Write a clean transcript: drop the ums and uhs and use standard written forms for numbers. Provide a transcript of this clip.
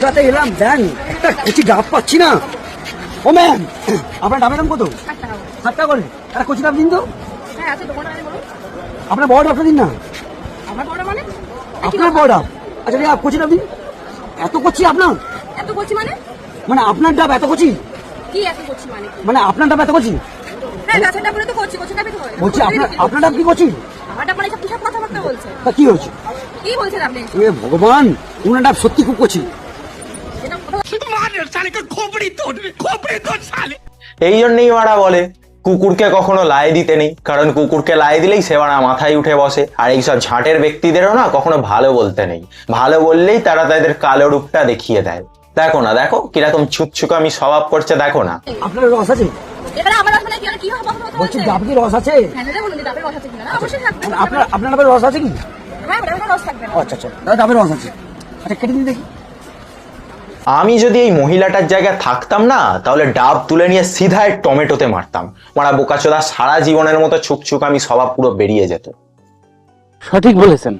ফুচকাতে এলাম, দেন একটা কচি ডাব পাচ্ছি না। ও ম্যাম, আপনার ডাবের দাম কত? 7 টাকা করে। একটা কচি ডাব দিন তো। আপনার বড় ডাবটা দিন না। আপনার বড় ডাব? আচ্ছা কচি ডাব দিন। এত কচি আপনার? এত কচি মানে? মানে আপনার ডাব এত কচি? কি এত কচি মানে? মানে আপনার ডাব এত কচি? হ্যাঁ, গাছের ডাব বলে তো কচি, কচি ডাবই তো হয়। বলছি আপনার ডাব কি কচি? আমার ডাব মানে কিসব কথাবার্তা বলছে? তা কি হয়েছে? কি বলছেন আপনি? এ ভগবান, উনার ডাব সত্যি খুব কচি। এই জন্যই ওরা বলে কুকুরকে কখনো লাই দিতে নেই, কারণ কুকুরকে লাই দিলেই সে ওরা মাথায় উঠে বসে। আর এইসব ঝাঁটের ব্যক্তিদেরও না কখনো ভালো বলতে নেই, ভালো বললেই তারা তাদের কালো রূপটা দেখিয়ে দেয়। দেখো না, দেখো কিরকম ছুকছুকামি স্বভাব করছে, দেখো না। আপনার রস আছে? এবারে আমার রস মানে কি হবে? বলছি ডাব কি রস আছে? হ্যাঁ, দাদা বলুন ডাবের রস আছে কিনা? অবশ্যই থাকবে। আপনার ডাবের রস আছে কি? হ্যাঁ, ডাবের রস থাকবে। আচ্ছা দাদা ডাবের রস আছে। আচ্ছা কেটে দিন দেখি। আমি যদি এই মহিলাটার জায়গায় থাকতাম না, তাহলে ডাব তুলে নিয়ে সিধাই টমেটোতে মারতাম। মারা বোকাচোদা, সারা জীবনের মতো ছুকছুকামি স্বভাব পুরো বেরিয়ে যেত। সঠিক বলেছেন।